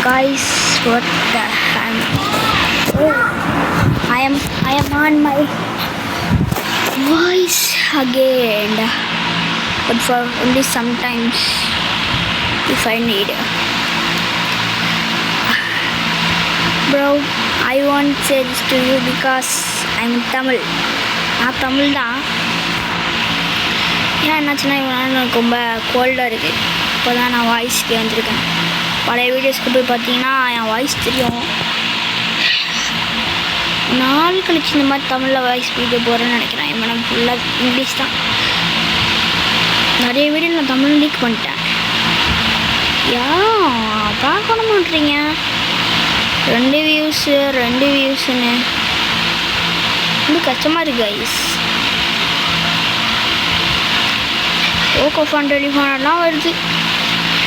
guys, what the hell? Oh, I am on my voice again, but for only sometimes if I need. Bro, I won't say this to you because I'm Tamil. நான் தமிழ் தான். ஏன் என்னாச்சுன்னா எனக்கு ரொம்ப கோல்டாக இருக்குது. இப்போ தான் நான் வாய்ஸ்க்கு வந்திருக்கேன். பழைய வீடியோஸ்க்கு போய் பார்த்தீங்கன்னா என் வாய்ஸ் தெரியும். நாள் கழிச்சு இந்த மாதிரி தமிழில் வாய்ஸ் வீடியோ போகிறேன்னு நினைக்கிறேன். என் மனம் ஃபுல்லாக இங்கிலீஷ் தான். நிறைய வீடியோ நான் தமிழ் லீக் பண்ணிட்டேன். பார்க்க மாட்டீங்க. 2 வியூஸுன்னு ரொம்ப கஷ்டமாக இருக்குது கைஸ். ஓகோ ஃபன் டெலிஃபோனெல்லாம் வருது.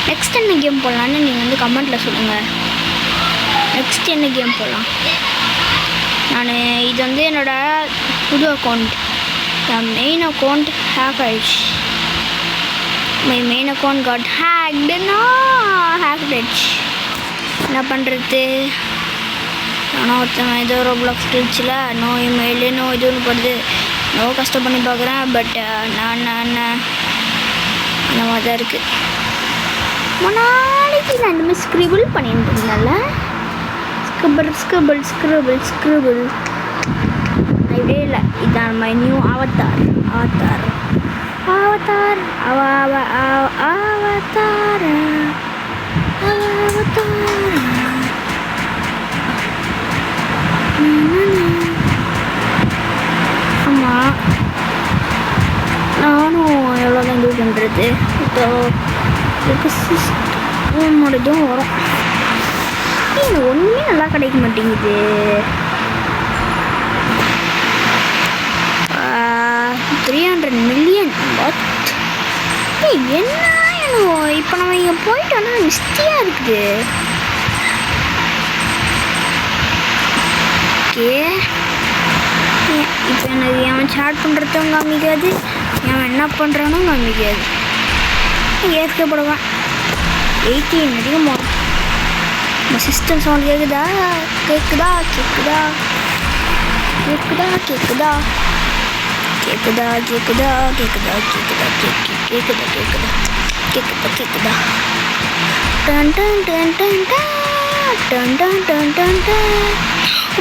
நெக்ஸ்ட் என்ன கேம் போடலான்னு நீங்கள் கமெண்ட்டில் சொல்லுங்கள். நெக்ஸ்ட் என்ன கேம் போடலாம்? இது என்னோடய புது அக்கௌண்ட். என் மெயின் அக்கௌண்ட் ஹேக் ஆகிடுச்சு. மை மெயின் அக்கௌண்ட் காட் ஹேக்டுன்னா ஆகிடுச்சு. என்ன பண்ணுறது? ஆனால் ஒருத்தன் ஏதோ ரோப்ளாக்ஸ் கிழிச்சில் நோ இமெயில் நோ இதுன்னு போடுது. நோ கஷ்டம் பண்ணி பார்க்குறேன். பட் நான் அந்த மாதிரி தான் இருக்குது. முன்னாடிக்கு நான் இந்த மாதிரி ஸ்க்ரிபிள் பண்ணிட்டு இருந்தேன்ல. ஸ்க்ரிபிள் ஐடியே இல்லை. இதுதான் மை நியூ அவதார். ஆமாம், நானும் எவ்வளோ தான் இது பண்ணுறது. இப்போ இதுவும் வரும். ஒன்றுமே நல்லா கிடைக்க மாட்டேங்குது. 300 மில்லியன் என்ன? இப்போ நம்ம இங்கே போயிட்டோன்னா மிஸ்டியாக இருக்குது. ஓகே, இப்போ எனக்கு அவன் சாட் பண்ணுறதும் காமிக்காது, அவன் என்ன பண்ணுறானும் காமிக்காது. ஏற்கப்படுவேன். 18 அதிகம் வரும். நம்ம சிஸ்டம் சவுண்ட் கேட்குதா?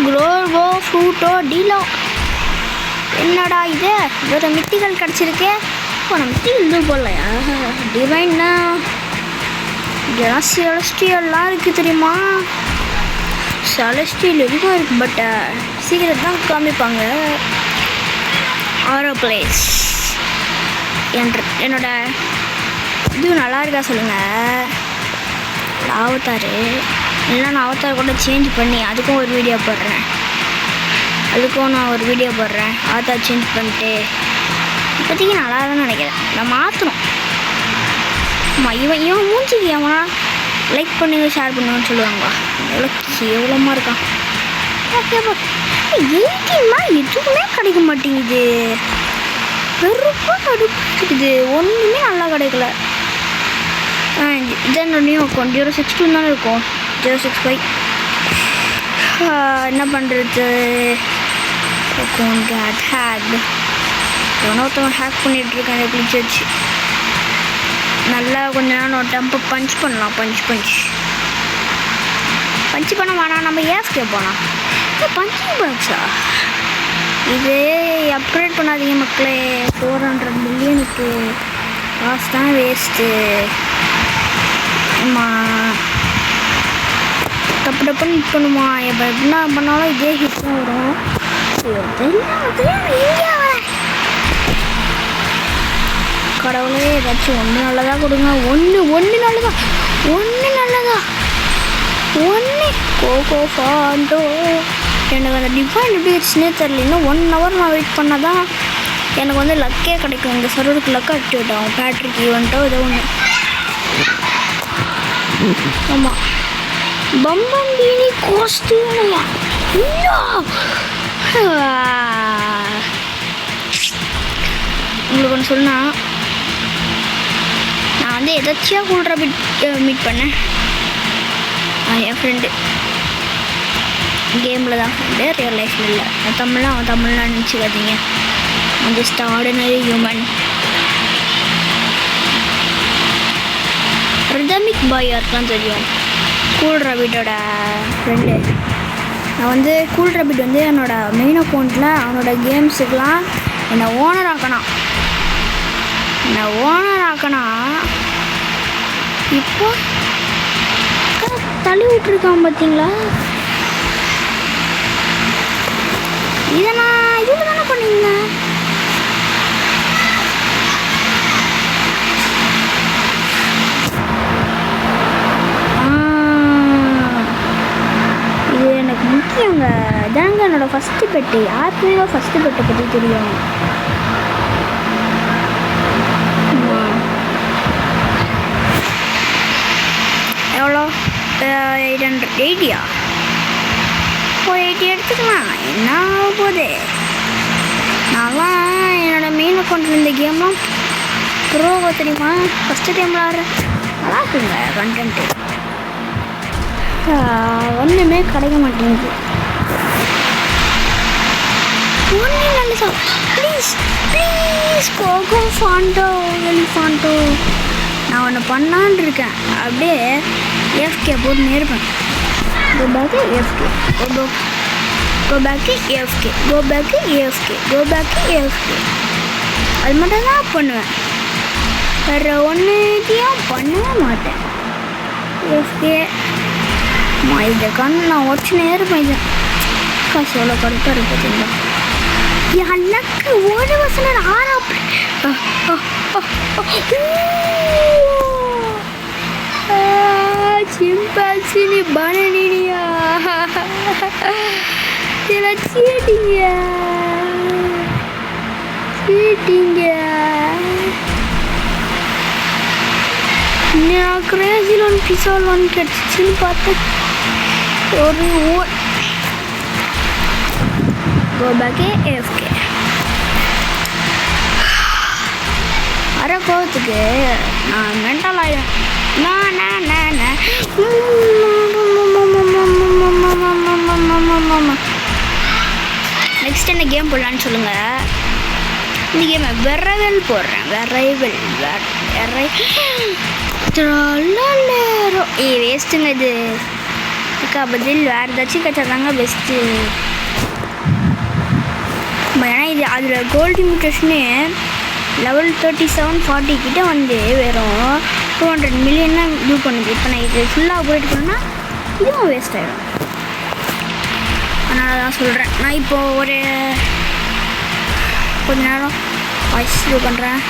குளோவோ ஃப்ரூட்டோ டீலோ. என்னடா இது? வேறு மித்திகள் கிடச்சிருக்கே. நம்ம மித்திகள் இது போடலையா? டிவைன்னா இதெல்லாம் செலஸ்டியல்லாம் இருக்குது தெரியுமா? செலஸ்டியல் எதுவும் இருக்குது. பட் சீக்கிரம் தான் காமிப்பாங்க. ஆரோ பிளேஸ் என்னோட இது நல்லா இருக்கா சொல்லுங்கள். அவதார் இல்லை, நான் அவதார் கூட சேஞ்ச் பண்ணி அதுக்கும் ஒரு வீடியோ போடுறேன். அவதார் சேஞ்ச் பண்ணிட்டு இப்போதைக்கு நல்லா தான் நினைக்கிறேன். நான் மாற்றணும். ஆமாம், இவன் மூஞ்சிக்கு அவனா லைக் பண்ணுங்க ஷேர் பண்ணுங்கன்னு சொல்லுவாங்க. எவ்வளோ கேவலமாக இருக்கான். ஓகேப்பா, 18 எதுவுமே கிடைக்க மாட்டேங்குது. வெறுப்பாக இருக்குது. ஒன்றுமே நல்லா கிடைக்கல. இதான் நியூ அக்கௌண்ட் 062 தானே இருக்கும். 065 என்ன பண்ணுறது? Account get hack. ஒருத்தவன் ஹேக் பண்ணிகிட்ருக்கேன். எப்படி வச்சு நல்லா கொஞ்ச நேரம் டெம்போ பஞ்ச் பண்ணலாம். பஞ்ச் பண்ண வேணாம். நம்ம ஏஃப்கே போகலாம். பஞ்சிங் பாக்ஸா? இது அப்கிரேட் பண்ணாதீங்க மக்களே. 400 மில்லியனுக்கு காசு தான் வேஸ்ட்டு. ஆமாம், டப்புன்னு ஹிட் பண்ணுமா? இப்போ எப்படின்னா பண்ணாலும் இதே ஹிட் தான் வரும். கடவுளே, ஏதாச்சும் ஒன்று நல்லதாக கொடுங்க. ஒன்று நல்லதா. கோகோ ஃபாண்டோ. எனக்கு அந்த டிஃபைன் எப்படி வச்சுன்னே தெரியல. இன்னும் 1 hour நான் வெயிட் பண்ணால் தான் எனக்கு லக்கே கிடைக்கும். இந்த சர்வருக்கு லக்கு ஆக்டிவேட் ஆகும். பேட்ரிக் ஈவெண்ட்டோ ஏதோ ஒன்று. ஆமாம், பம்பம்பீனி கோஸ்டியூமையா? உங்களுக்கு ஒன்று சொன்னால், நான் எதாச்சியாக கூல்ட்ரா மீட் பண்ணேன். என் ஃப்ரெண்டு கேமில் தான் ஃப்ரெண்டு, ரியல் லைஃப்பில் இல்லை. அவன் தமிழ்லாம் நினச்சிக்காதீங்க. Just ordinary human. Rhythmic boy யாருக்கெலாம் தெரியும்? கூல் ரபிட்டோட ஃப்ரெண்டு. நான் வந்து கூல் ரபிட் வந்து என்னோடய மெயின் அக்கௌண்ட்டில் அவனோட கேம்ஸுக்கெலாம் என்னை ஓனர் ஆக்கணும். இப்போ தள்ளி விட்டுருக்கான் பார்த்தீங்களா? இதை நான் இதில் தானே பண்ணியிருந்தேன். இது எனக்கு முக்கியங்க. இதாங்க என்னோடய ஃபஸ்ட்டு பெட்டு. யாருக்குமே ஃபஸ்ட்டு பெட்டை பற்றி தெரியும். எவ்வளோ? 880 80 எடுத்துக்கலாம். என்ன போகுது? நான்லாம் என்னோடய மெயின் அக்கௌண்ட்டில் இருந்த கேம்லாம் ப்ரோவோ தெரியுமா? ஃபஸ்ட்டு டைம் விளாட்றேன். நல்லா இருக்குங்க கண்டென்ட்டு. ஒன்றுமே கிடைக்க மாட்டேங்குது. ஒன்றும் நல்ல சார். ப்ளீஸ் கோகோ ஃபாண்டோ எலிஃபாண்டோ. நான் ஒன்று பண்ணான்னு இருக்கேன். அப்படியே எஃப்கே போட்டுன்னு இருப்பேன். Go back FK, go back FK, go back FK, go back FK. அது மட்டும் தான் பண்ணுவேன். வேறு ஒன்றுத்தையும் பண்ணவே மாட்டேன். எஃப்கே இந்த கண்ணு நான் உடச்சுனே இருப்பேன். இது காசு எவ்வளோ கருப்பாக இருக்கு பார்த்தீங்களா? எனக்கு ஒரு வசனம் 6 சிம்பான்சினி பனனியா இதெல்லாம் சீட்டிங்க. நான் கிரேசில் ஒன் பிசால் ஒன் கிடச்சின்னு பார்த்தேன். ஒரு கோ பேக் எஃப்கே. வர கோவத்துக்கு நான் மென்டல் ஆகிடும். நெக்ஸ்ட் என்ன கேம் போடலான்னு சொல்லுங்கள். இந்த கேமை விரைவில் போடுறேன். வேஸ்ட்டுங்க இது. இதுக்கா பதில் வேறு ஏதாச்சும் கச்சாதாங்க பெஸ்ட்டு. ஏன்னா இது அதில் கோல்டு மியூட்டேஷனு லெவல் 37-40 கிட்டே வந்து வெறும் 200 மில்லியன் தான் இது பண்ணுது. இப்போ நான் இது ஃபுல்லாக அப்கிரேட் பண்ணால் இதுவும் வேஸ்ட் ஆகிடும். அதனால தான் சொல்கிறேன். நான் இப்போது ஒரு கொஞ்ச நேரம் வாய்ஸ் இது பண்ணுறேன்.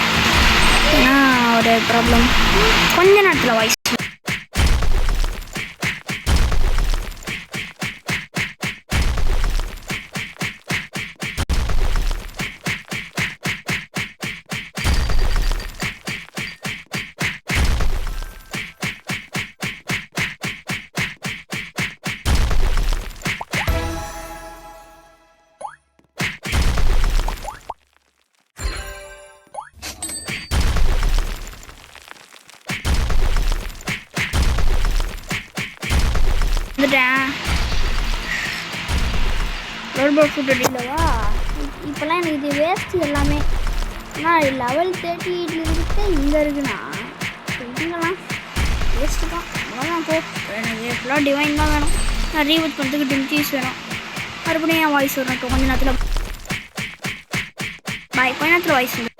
ஏன்னா ஒரு ப்ராப்ளம். கொஞ்ச நேரத்தில் வாய்ஸ் வந்துட்டேன். ரோல்போர்ட் ஃபுட் இல்லைவா? இப்போல்லாம் எனக்கு இது வேஸ்ட்டு எல்லாமே. ஆனால் லெவல் 38 இருக்கு இங்கே இருக்குண்ணா. இங்கெல்லாம் வேஸ்ட்டு தான். அவ்வளோதான் போ. எனக்கு ஃபுல்லாக டிவைன் தான் வேணும். நான் ரீவூட் பண்ணுறதுக்கு டிம்கீஸ் வேணும். மறுபடியும் என் வாய்ஸ் வரும். கொஞ்ச நேரத்தில் கொஞ்ச நேரத்தில் வாய்ஸ் வந்து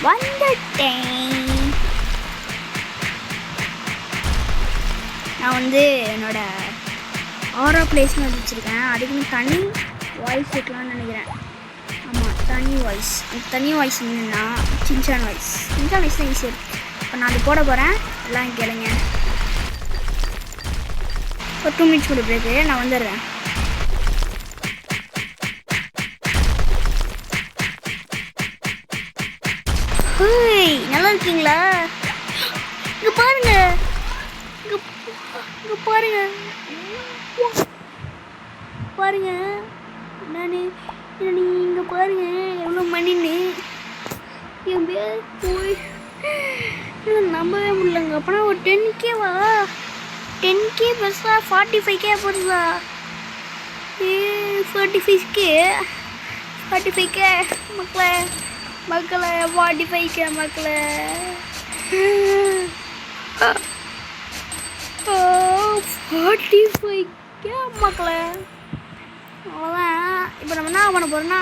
வந்துட்டேன். நான் வந்து என்னோட ஆரோ பிளேஸ்னு வச்சுருக்கேன். அதுக்குன்னு தனி வாய்ஸ் வைக்கலாம்னு நினைக்கிறேன். ஆமாம், தனி வாய்ஸ். அந்த தனி வாய்ஸ் என்னன்னா சின்சான் வாய்ஸ் தான் ஈஸியாக இருக்குது. இப்போ நான் அது போட போகிறேன். எல்லாம் கேளுங்க. ஒரு 2 மினிட்ஸ் கூட பிரேக்கு. நான் வந்துடுறேன். நல்லா இருக்கீங்களா? இங்கே பாருங்க, இங்கே இங்கே பாருங்க பாருங்க நான் இங்கே பாருங்க எவ்வளோ மணின்னு என் பேர் போய் நம்பவே முடியலங்க. அப்போனா ஒரு 10K-வா? 10K பெருசா 45K பெருசா? 45K மக்களே 45K மக்களே. 45K மக்களே. அவ்வளோதான். இப்போ நம்ம என்ன பண்ண போகிறோம்னா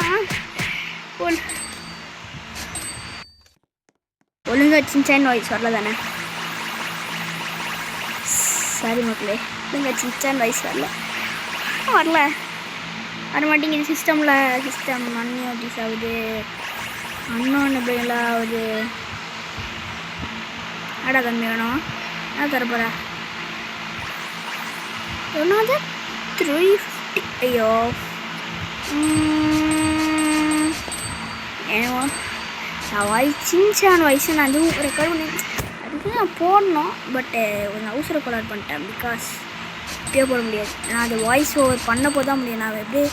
ஒழுங்கா சின்சான் வாய்ஸ் வரல தானே? சாரி மக்களே, ஒழுங்கா சின்சான் வாய்ஸ் வரல வரமாட்டேங்குது. சிஸ்டம் அன்னியோட்டிஸ் ஆகுது, அன்னோனபிள் ஆகுது. ஆடா கம்மி வேணும். என்ன தரப்போறா? ஒன்றாவது 350. ஐயோ ஏனோ வாய்ஸ் சின்சான் வாய்ஸ் நான் அதுவும் ரெக்கார்ட் பண்ணி அதுக்கு நான் போடணும். பட்டு கொஞ்சம் அவசர கோளாறு பண்ணிட்டேன். பிகாஸ் இப்பயே போட முடியாது. நான் அது வாய்ஸ் ஓவர் பண்ண போது தான் முடியும். நான் எப்படியே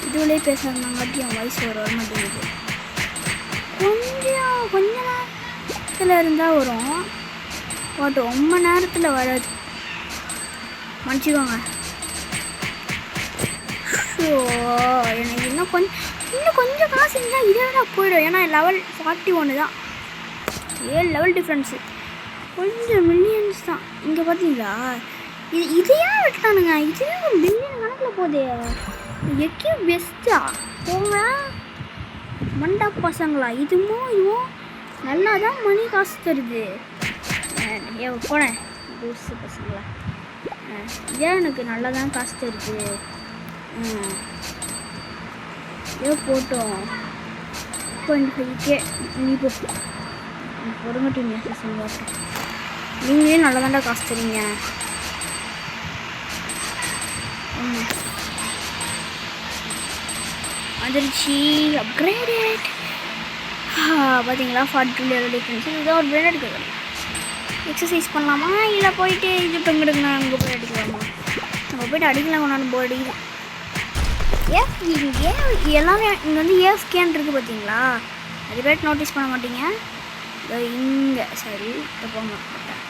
இதுவிலே பேசுகிறதுனாங்காட்டி என் வாய்ஸ் ஓவர் வர மாட்டேங்குது. கொஞ்ச நேரத்தில் இருந்தால் வரும், பட் ரொம்ப நேரத்தில் வராது. மன்னிச்சிக்கோங்க. ஸோ எனக்கு இன்னும் கொஞ்சம் காசு இருந்தால் இதே தான் போயிடும். ஏன்னா லெவல் 41 தான், 7 லெவல் டிஃப்ரென்ஸு, கொஞ்சம் மில்லியன்ஸ் தான். இங்கே பார்த்தீங்களா? இதையே வெட்டானுங்க. இதுவே ஒரு மில்லியன் கணக்கில் போதே. எக்கே பெஸ்ட்டா போங்க மண்டா பசங்களா. இதுவும் நல்லா தான் மணி காசு தருது. போனேன் பூசு பசங்களா. ஏன் எனக்கு நல்லா தான் காசு தருது. போட்டோம் 25K. நீ பொறுங்கட்டிங்க சொல்லுவாங்க. நீங்களே நல்லா தாண்டா காசு தரீங்க. அதிர்ச்சி அப்கிரேடட். பார்த்தீங்களா 42 லெவல் டிஃப்ரென்ஸ். இதுதான் ஒரு பிராண்ட் எடுக்க. எக்ஸசைஸ் பண்ணலாமா இல்லை போயிட்டு இது டொங்குடுங்கண்ணா அங்கே போய் அடிக்கலாமா? நம்ம போய்ட்டு அடிக்கலாம். கொண்டாந்து போர்டு எல்லாமே இங்கே வந்து ஏஎஃப்கேன்னு இருக்குது பார்த்தீங்களா? அது பேர் நோட்டீஸ் பண்ண மாட்டீங்க. இங்கே சரி இப்போ போக மாட்டேன்.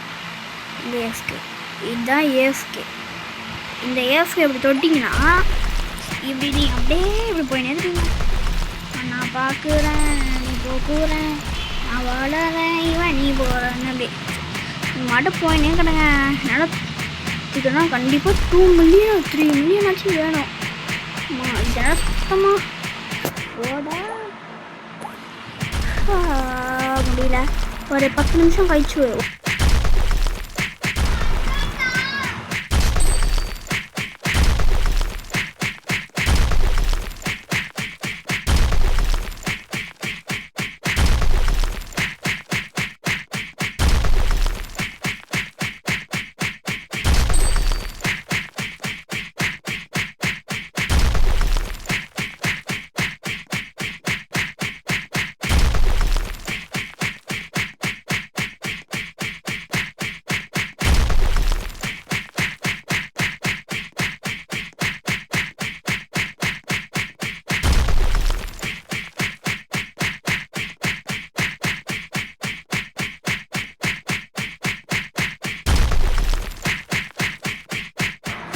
இந்த ஏஎஃப்கே இதுதான் ஏஎஃப்கே. இந்த ஏஎஃப்கே இப்படி தொட்டிங்கன்னா இப்படி நீங்கள் அப்படியே இப்படி போயினே இருக்கீங்க. நான் பார்க்குறேன், நீ போகிறேன், நான் வளரேன், இவன் நீ போகிறேன்னு அப்படி மட்டும் போயினே கிடங்க. நடத்துக்குன்னா கண்டிப்பாக 2 மில்லியன் 3 மில்லியன் ஆச்சு வேணும். இதெல்லாம் சுத்தமாக ஓட முடியல. ஒரு 10 நிமிஷம் கழிச்சு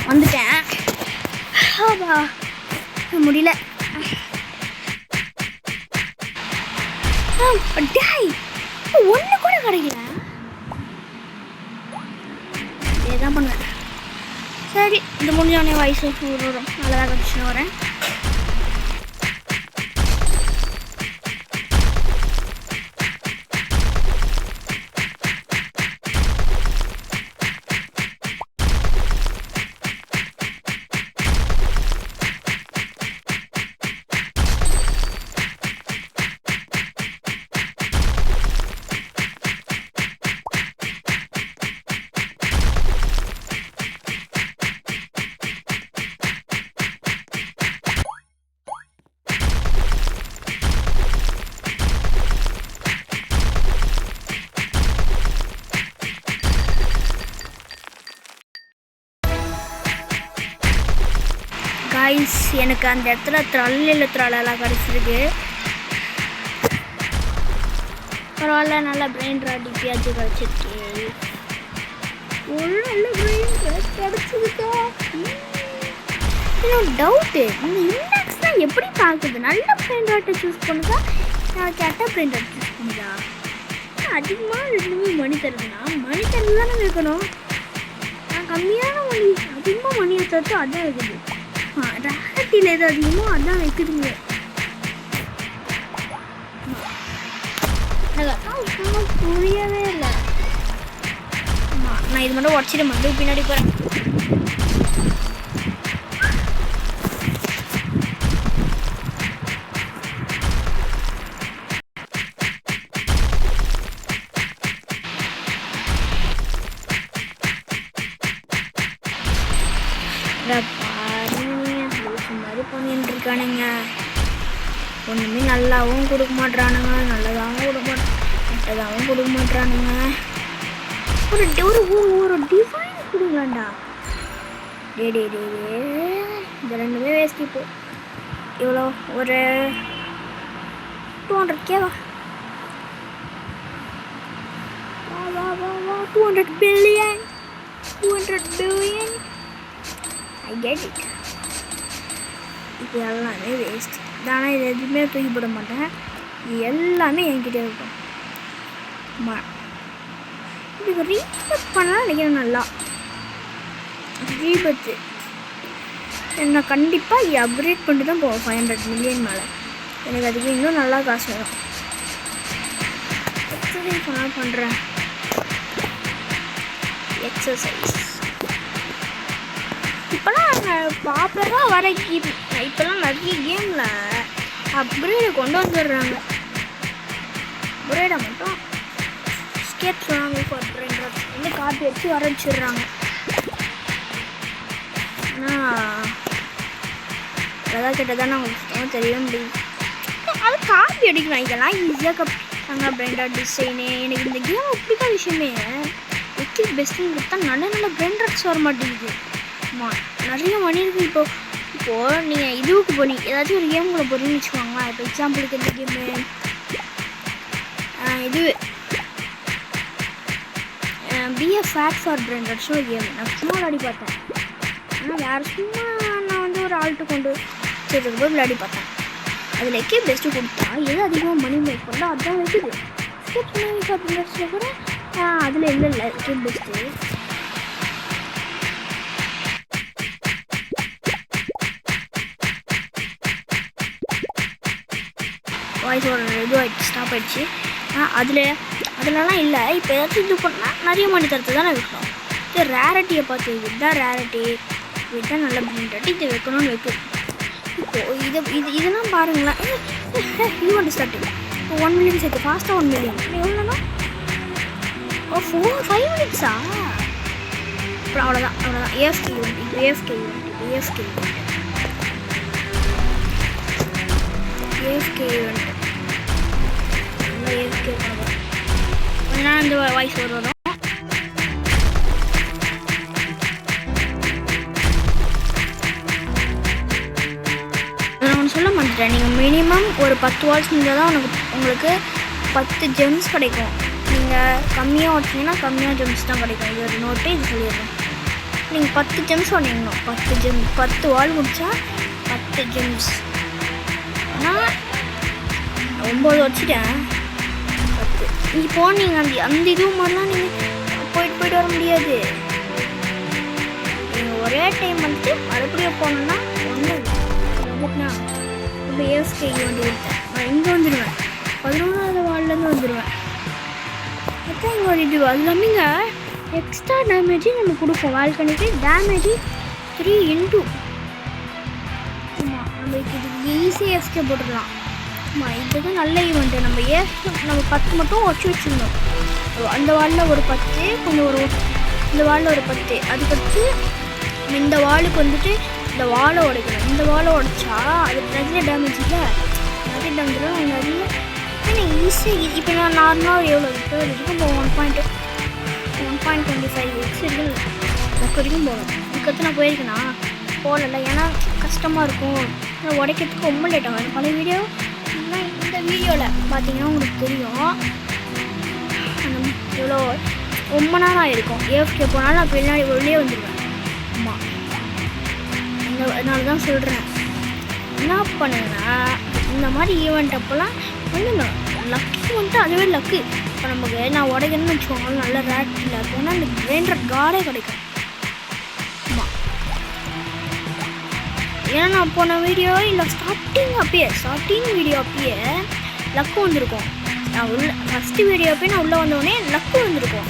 வந்துட்டேன். முடியல. ஒன்று கூட கிடைக்கல. இதுதான் பண்ணுவேன். சரி இது முடிஞ்சவனே வயசு வரும். நல்லா கண்டிஷன் வரேன். நைஸ். எனக்கு அந்த இடத்துல த்ரல்லாம் கிடச்சிருக்கு. பரவாயில்ல, நல்லா பிரெயின் ராட் இப்பயாச்சும் கிடச்சிருக்கு. ஒரு நல்ல பிரெயின் கிடச்சிருக்கா. இன்னும் டவுட்டு, இந்த இண்டெக்ஸ் தான் எப்படி பார்க்குது? நல்ல பிரெயின் ராட்டை சூஸ் பண்ணுதா, நான் கெட்ட பிரெயின் ராட் சூஸ் பண்ணுதா? அதிகமாக ரெண்டுமே மணி தருதுன்னா மணி தருது தானே வைக்கணும். நான் கம்மியான மணி அதிகமாக மணியை தருது அதான் வைக்குது. ரேட்டில் எது அதிகமோ அதான் வைக்குதுங்க. எனக்கு புரியவே இல்லை. நான் இது மட்டும் உடச்சிட்டு மட்டும் பின்னாடி போகிறேன். மாதிரி பண்ணிட்டு இருக்கானுங்க. ஒன்றுமே நல்லாவும் கொடுக்க மாட்றானுங்க, நல்லதாகவும் கொடுக்க கெட்டதாகவும் கொடுக்க மாட்றானுங்க. ஒரு டிசைன் கொடுங்களாண்டா. டே இந்த ரெண்டுமே வேஸ்ட். இப்போ எவ்வளோ? ஒரு 200K வா 200 பில்லியன் I get it. இப்போ எல்லாமே வேஸ்ட் தானே. இது எதுவுமே தூக்கி போட மாட்டேன். இது எல்லாமே என்கிட்ட இருக்கும். இதுக்கு ரீபத் பண்ணலாம் நினைக்கிறேன். நல்லா ரீபத்து என்ன கண்டிப்பாக அப்கிரேட் பண்ணிட்டு தான் போவோம் 500 மில்லியன் மேலே. எனக்கு அதுக்கு இன்னும் நல்லா காசு வரும். எக்ஸசைஸ் நான் பண்ணுறேன். எக்ஸசைஸ் இப்போலாம் பாப்புலராக வர கேம். இப்போலாம் நிறைய கேமில் அப்கிரேடை கொண்டு வந்துடுறாங்க. அப்கிரேடை மட்டும் ஸ்கேட்ஸ் வாங்கி போட்டுறேன்றது வந்து காப்பி வச்சு வர வச்சிடுறாங்க. ஆனால் எதாவது கிட்டதான் நமக்கு சுத்தமாக தெரிய முடியும். அது காப்பி அடிக்கணும். இதெல்லாம் ஈஸியாக கப்பிட்டாங்க. Branded design. எனக்கு இந்த கேம் அப்படிதான் விஷயமே. ஓகே பெஸ்ட்டுன்னு கொடுத்தா நல்ல பிராண்டட்ஸ் வர மாட்டேங்குது. நிறைய மணி இருக்குது. இப்போது நீங்கள் இதுவுக்கு போனீங்க, ஏதாச்சும் ஒரு கேமுக்குள்ளே போகிறீங்கன்னு வச்சுக்கோங்களேன். இப்போ எக்ஸாம்பிளுக்கு இந்த கேமு இது பிஎஃப் ஃபேட் ஃபார் பிராண்டட்ஸ்னு ஒரு கேமு நான் சும்மா விளையாடி பார்த்தேன். ஆனால் வேறு சும்மா நான் வந்து ஒரு ஆல்ட்டு கொண்டு வச்சுருக்கும் போது விளையாடி பார்த்தேன். அதில் எக்கே பெஸ்ட்டு கொடுத்தா எது அதிகமாக மணி மேக் பண்ணால் அதுதான் வைக்குது. ஸ்கேட் பண்ணி ஃபார் பிராண்டட்ஸில் கூட அதில் இல்லை எக்கே பெஸ்ட்டு. வாய்ஸ் ஒரு இது ஆகிடுச்சு, ஸ்டாப் ஆகிடுச்சு. அதுலலாம் இல்லை. இப்போ ஏதாச்சும் இது பண்ணால் நிறைய மணி தரத்து தானே வைக்கணும். இது ரேரிட்டியை பார்த்து இதுதான் ரேரிட்டி, இதுதான் நல்ல பிராண்டட், இது வைக்கணும்னு வைக்கணும். இப்போது இதெல்லாம் பாருங்களேன். இது வந்து ஸ்டார்ட் இப்போ 1 மில்லியன் சேர்த்து ஃபாஸ்ட்டாக 1 மில்லியன் எவ்வளோனா 5 மினிட்ஸா? அப்புறம் அவ்வளோதான். ஏஎஃப்கே ஏஎஃப்கே கொஞ்ச நேரம் இந்த வாய்ஸ் வரும். நான் ஒன்று சொல்ல மாட்டேன். நீங்கள் மினிமம் ஒரு 10 வாட்ஸ் இருந்தால் தான் உங்களுக்கு 10 ஜெம்ஸ் கிடைக்கும். நீங்கள் கம்மியாக ஓட்டினீங்கன்னா கம்மியாக ஜெம்ஸ் தான் கிடைக்கும். இது ஒரு நோட்டு, இது சொல்லிடுறேன். நீங்கள் 10 ஜெம்ஸ் ஓட்டிங்கணும். 10 வால் முடித்தா 10 ஜெம்ஸ். ஆனால் 9 வச்சுட்டேன். 10 நீங்கள் போனீங்க அந்த இது மாதிரிலாம் நீங்கள் போயிட்டு வர முடியாது. நீங்கள் ஒரே டைம் வந்துட்டு மறுபடியும் போனோன்னா வந்துட்டுனா இப்போ ஏஎஃப்கே வண்டி எடுத்தேன். நான் இங்கே வந்துடுவேன். 11வது வார்டிலேருந்து வந்துடுவேன். அதான் இங்கே ஒரு இது அது இல்லாமங்க எக்ஸ்ட்ரா டேமேஜும் நம்ம கொடுப்போம். வால்கனிக்கு டேமேஜ் 3 ஆமாம். நம்மளுக்கு இது ஈஸியாக எஸ்கே போட்டுடலாம். ஆமாம், இதுதான் நல்ல ஈவெண்ட்டு. நம்ம 10 மட்டும் வச்சுருந்தோம். அந்த வாலில் ஒரு 10, கொஞ்சம் இந்த வாலில் ஒரு 10. அதுக்கடுத்து இந்த வாலுக்கு வந்துட்டு இந்த வாழை உடைக்கணும். இந்த வாழை உடைச்சா அது நிறைய டேமேஜ் இல்லை. நிறைய டேமேஜ்லாம் நிறைய ஈஸியாக. இப்போ நான் நார்மலாக எவ்வளோ விட்டு வரைக்கும் போவோம். 1.25x இருக்குது. எனக்கு வரைக்கும் போவேன். இதுக்கடுத்து நான் போயிருக்கேன்னா போகல. ஏன்னா கஷ்டமாக இருக்கும், உடைக்கிறதுக்கு ரொம்ப லேட் ஆகும். பழைய வீடியோ இந்த வீடியோவில் பார்த்தீங்கன்னா உங்களுக்கு தெரியும் இவ்வளோ ரொம்ப நேரம் ஆகிருக்கும். ஏஎஃப்கே போனாலும் நான் பின்னாடி உள்ளே வந்துடுவேன். ஆமாம், அதனால தான் சொல்கிறேன். என்ன பண்ணுங்கன்னா இந்த மாதிரி ஈவெண்ட் அப்போல்லாம் வந்துங்க லக்கு வந்துட்டு அதுவே லக்கு. இப்போ நமக்கு நான் உடைக்கணும்னு வச்சுக்கோங்க, நல்ல ரேட் இல்லை போனால் அந்த கிரைண்டர் கார்டே கிடைக்கும். ஆமாம், ஏன்னா நான் போன வீடியோ இல்லை ஸ்டார்டிங் வீடியோ அப்பயே லக்கு வந்திருக்கும். நான் ஃபஸ்ட்டு வீடியோ அப்போ நான் உள்ளே வந்தோடனே லக்கு வந்திருக்கும்.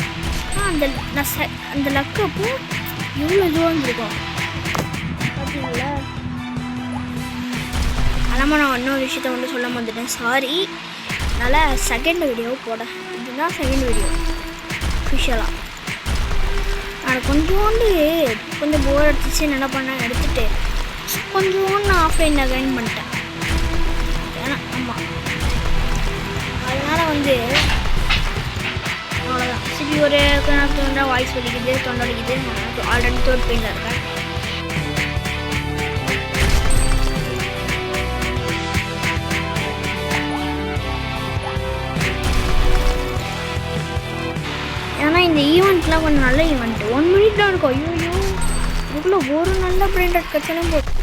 அந்த லக்கு அப்போ இவ்வளோ இதுவாக வந்துருக்கும் பார்த்தீங்களா. அதனால் நான் இன்னொரு விஷயத்த வந்து சொல்ல வந்துட்டேன், சாரி. அதனால் செகண்ட் வீடியோ போட, இதுதான் செகண்ட் வீடியோ அஃபிஷியலாக. நான் கொஞ்சம் போர் அடிச்சு என்ன பண்ணேன், எடுத்துகிட்டு கொஞ்சோண்டு நான் ஆஃப்லைனில் கைன் பண்ணிட்டேன். ஏன்னா ஆமாம், அதனால் வந்து அவ்வளோதான். சரி, ஒரு தொண்டை வாய்ஸ் வலிக்குது, தொண்டை வலிக்குது. ஆல்ரெடி தோட் பெயினில் இருக்கேன். ஏன்னா இந்த ஈவெண்ட்லாம் கொஞ்சம் நல்ல ஈவெண்ட், 1 minute தான் இருக்கும். ஐயோ, இதுக்குள்ளே ஒரு நல்ல பிராண்டட் கட்சாலும் போட்டு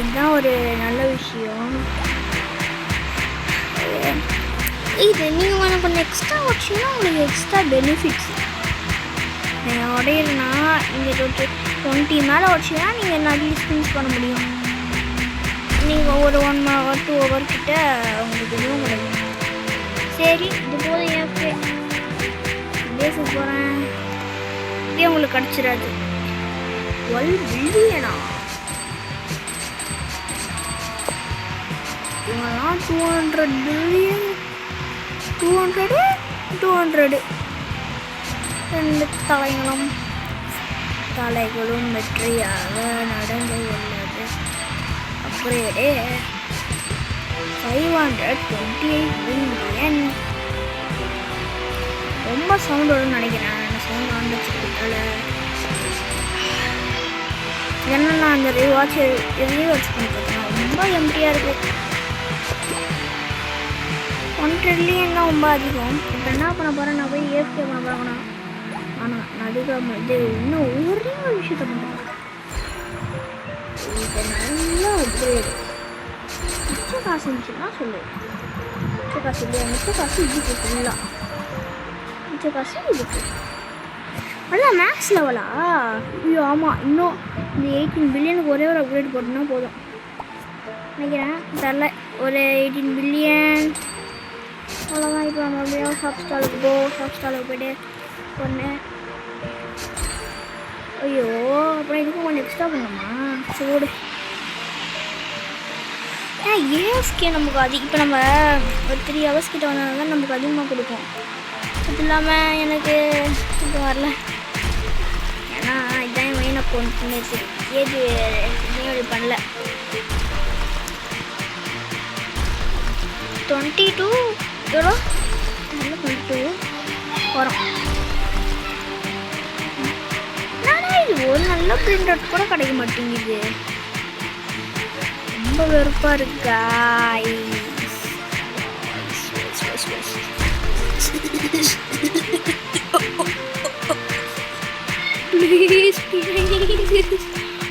இதுதான் ஒரு நல்ல விஷயம். இது நீங்கள் கொஞ்சம் எக்ஸ்ட்ரா வச்சிங்கன்னா உங்களுக்கு எக்ஸ்ட்ரா பெனிஃபிட்ஸ். நீங்கள் உடையிறனா நீங்கள் 20 மேலே வச்சிங்கன்னா நீங்கள் நிறைய ஸ்பின்ஸ் பண்ண முடியும். நீங்கள் ஒரு 1 hour 2 hour கிட்ட உங்களுக்கு இதுவும் கிடைக்கும். சரி, இது போதும். ஏன் பேச போகிறேன், இதே உங்களுக்கு கிடச்சிடாது. 12 பில்லியனா? இவங்கெல்லாம் 200 பில்லியன், 200 2 தலைகளும் வெற்றியாக நடந்து உள்ளது. அப்படியே 528 பில்லியன். ரொம்ப சவுண்ட் வரும்னு நினைக்கிறேன். நான் சவுண்ட் ஆரம்பிச்சிருக்கல. ஏன்னா நான் அந்த ரிவாட்ச் பண்ணி பார்த்தேன், ரொம்ப எம்டியாக இருக்குது. 1 trillion தான் ரொம்ப அதிகம். இப்போ என்ன பண்ண போகிறேன், நான் போய் ஏஎஃப்கே பண்ண போகிறேன். ஆனால் அதுக்காக இது இன்னும் ஒரே ஒரு விஷயத்த பண்ணுறேன். இது நல்லா அப்கிரேடு. மிச்ச காசு இருந்துச்சுன்னா சொல்லு. மிச்ச காசு இல்லையா? மிச்ச காசு இதுக்கு ஃபுல்லாக. மிச்ச காசு இதுக்கு அதான் மேக்ஸ் லெவலா? ஐயோ ஆமாம், இன்னும் இந்த 18 பில்லியனுக்கு ஒரே ஒரு அப்கிரேட் போட்டோன்னா போதும் நினைக்கிறேன். தரல, ஒரு 18 பில்லியன் அவ்வளோதான். இப்போ நம்ம அப்படியே ஷாப் ஸ்டாலுக்கு போய்ட்டு ஒன்று. ஐயோ, அப்புறம் இதுக்கும் கொஞ்சம் எக்ஸ்ட்ரா பண்ணுமா? சூடு. ஏன்னா ஏஎஃப்கே நமக்கு இப்போ நம்ம ஒரு 3 hours கிட்ட வந்ததுனால தான் நமக்கு அதிகமாக கொடுக்கும். அது இல்லாமல் எனக்கு இப்போ வரல, ஏன்னா இதுதான் மெயின் அக்கௌண்ட் பண்ணிட்டு ஏது எதுவும் பண்ணல. 22 எவ்வளோ? 22 வரும். ஆனால் இது ஒரு நல்ல பிரிண்ட் அவுட் கூட கிடைக்க மாட்டேங்குது. ரொம்ப வெறுப்பாக இருக்கா?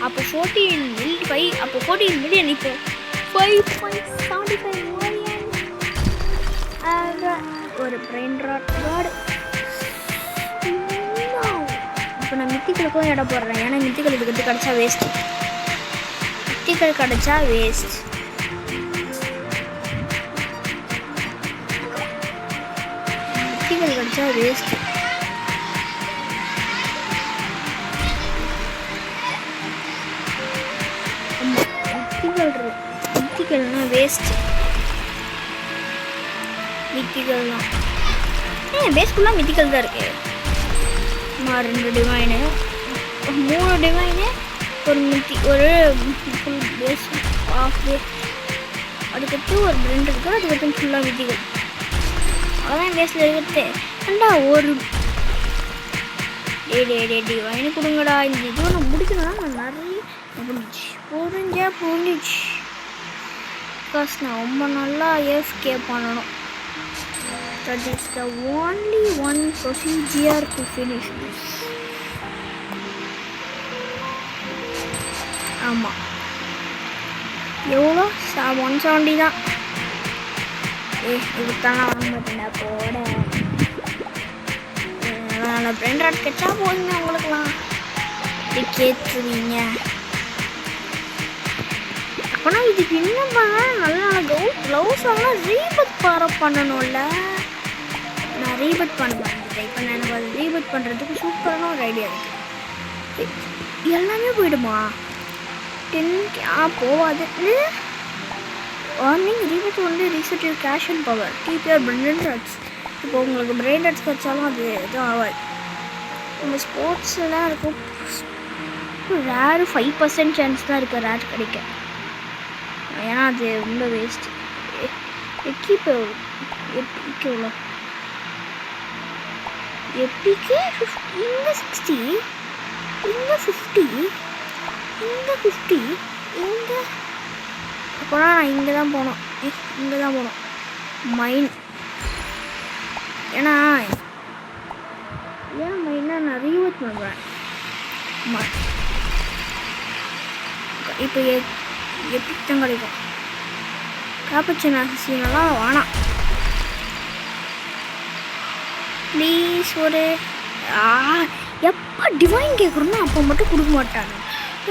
அப்போ 14 மில்லியன் இப்போ 5.75 மில்லியன். ஒரு பிரெயின் ராட் கார்டு. இப்போ நான் மித்திகளுக்கும் இடம் போடுறேன், ஏன்னா மித்திகள் இதுக்கிட்ட கிடச்சா வேஸ்ட். மித்திகள் கிடச்சா வேஸ்ட். மித்திகள் கிடச்சா வேஸ்ட். மித்திக்கல்னா வேஸ்ட். மித்திக்கல் தான். பேஸ் ஃபுல்லாக மித்திக்கல் தான் இருக்கு. 2 டிவைனு, 3 டிவைனு, ஒரு மித்தி, ஒரு ஃபுல் பேஸ் ஆஃப் பேஸ், அதுக்கடுத்து ஒரு 2 இருக்குது, அதுக்கடுத்து ஃபுல்லாக மித்திக்கல். அதான் பேஸில் இருக்கிறது. அண்டா ஒரு டிவைனு கொடுங்கடா. இந்த இதுவை நான் முடிக்கணும்னா நான் நிறைய புரிஞ்சிச்சு. பிகாஸ் நான் ரொம்ப நல்லா AFK பண்ணணும். That is the only one procedure to finish this. ஆமாம், எவ்வளோ 170 தான். இதுதான் வாங்க மாட்டேன்டா போட. நல்ல பிரெண்ட் ராட் கெட்டா போதுங்க உங்களுக்குலாம். இது கேட்டுருவீங்க. அப்போனா இதுக்கு என்னப்பா நல்ல நல்ல க்ளவுஸ் எல்லாம் ரீபட் பண்ணணும்ல. நான் ரீபட் பண்ணுவேன். இப்போ நான் எனக்கு அது ரீபட் பண்ணுறதுக்கு சூப்பரான ஒரு ஐடியா இருக்குது. எல்லாமே போயிடுமா? 10 போகாது. Warning, reboot only reset your cache and power, keep your brain rots. இப்போ உங்களுக்கு பிரெயின் ராட்ஸ் கிடைச்சாலும் அது எதுவும் ஆகாது. நம்ம ஸ்போர்ட்ஸ்லாம் இருக்கும், ரேரு 5% சான்ஸ் தான் இருக்குது ரேட் கிடைக்க. ஏன்னா அது ரொம்ப வேஸ்ட். எப்பிக்கு எவ்வளோ? எப்பிக்கு இங்கே 60, இங்கே 50, இங்கே 50, இங்கே. அப்போனா நான் இங்கே தான் போனோம். இங்கே தான் போனோம் மைன். ஏன்னா மைனா நான் ரீவர்ட் பண்ணுறேன். இப்போ எப்பிக் தான் கிடைக்கும். காப்பச்சின சீனெல்லாம் வேணாம் ப்ளீஸ். ஒரு எப்போ டிவைன் கேட்குறோன்னா அப்போ மட்டும் கொடுக்க மாட்டாங்க.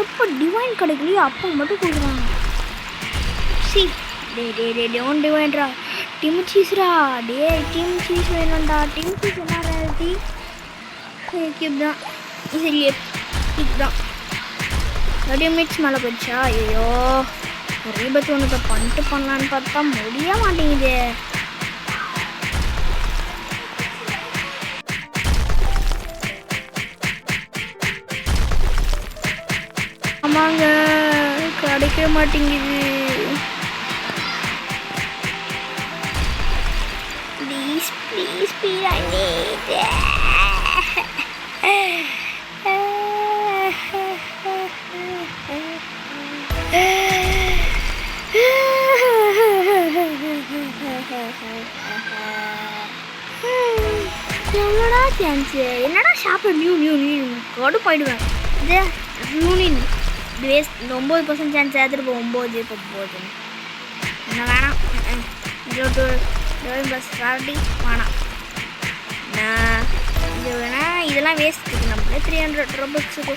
எப்போ டிவைன் கிடைக்கலையோ அப்போ மட்டும் கொடுக்குறாங்க. சி டோன் டிவைன்ரா, டிம் சீஸ்ரா. டிம் சீஸ் வேணும்டா. டிம் சீஸ் என்ன ரேட்டி? கியூப் தான். சரி கிக் தான். 30 மினிட்ஸ் மேலே போயிடுச்சா? ஐயோ, ரீபத் ஒன்று இப்போ பண்ணிட்டு பண்ணலான்னு பார்த்தா முடிய மாட்டேங்குது. ஆமாங்க, கிடைக்க மாட்டேங்குது. Please please please, I need. எவ்வளோடா சான்ஸு? என்னடா ஷாப்பில் நியூ கடுப்பாயிடுவேன். இது யூனின் வேஸ்ட். 9% சான்ஸ் ஏற்றுட்டு போ. 9 இப்போ 9 என்ன வேணாம். 0+40 வேணாம். நான் இது வேணா, இதெல்லாம் வேஸ்ட். நம்மளே 300 ரூபாய்க்கு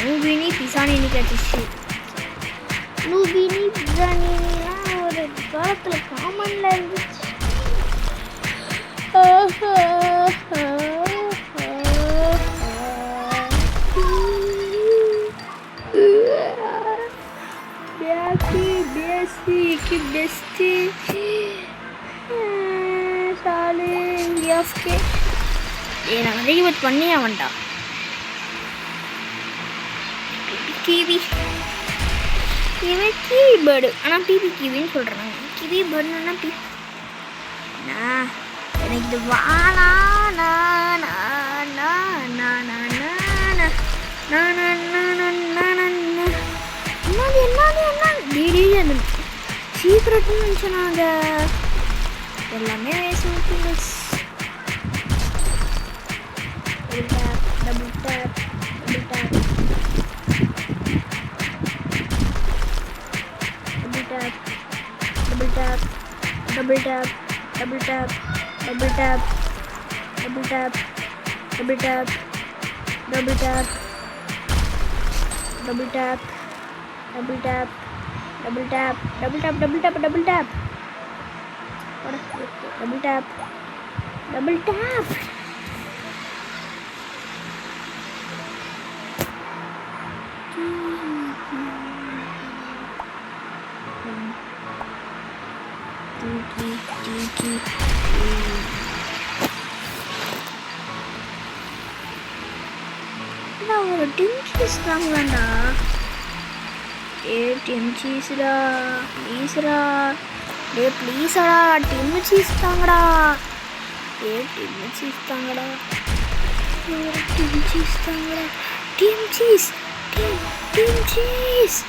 லூபினி பிசானினி கிடச்சிச்சு. லூபினி பிசானிலாம் ஒரு காலத்தில் காமனில் இருந்துச்சு. நாங்கள் ரீவர்ட் பண்ணி அவன்டா கிவி. இவன் கிவி பேர்டு, ஆனால் பிபி கிவின்னு சொல்கிறாங்க. கிவி பேர்டுன்னா எனக்கு இது வானா என்ன சீக்ரெட்னு நினச்சோனாங்க. எல்லாமே supers. Double tape double tap, double tap, double tap, double tap, double tap, double tap, double tap, double tap, double tap, double tap, double tap, double tap, double tap, double tap. தூக்கி தூக்கி ஒரு Tim Cheese தாங்களாண்டா. Tim சீஸ்டா ப்ளீஸ்டா. ப்ளீஸடா Tim Cheese தாங்கடா. Tim Cheese தாங்கடா. Tim Cheese தாங்கடா. Tim Cheese Tim Cheese.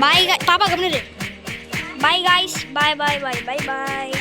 Bye பாப்பா கம்மிரு. பாய் காய்ஸ், பாய் பாய் பாய் பாய் பாய்.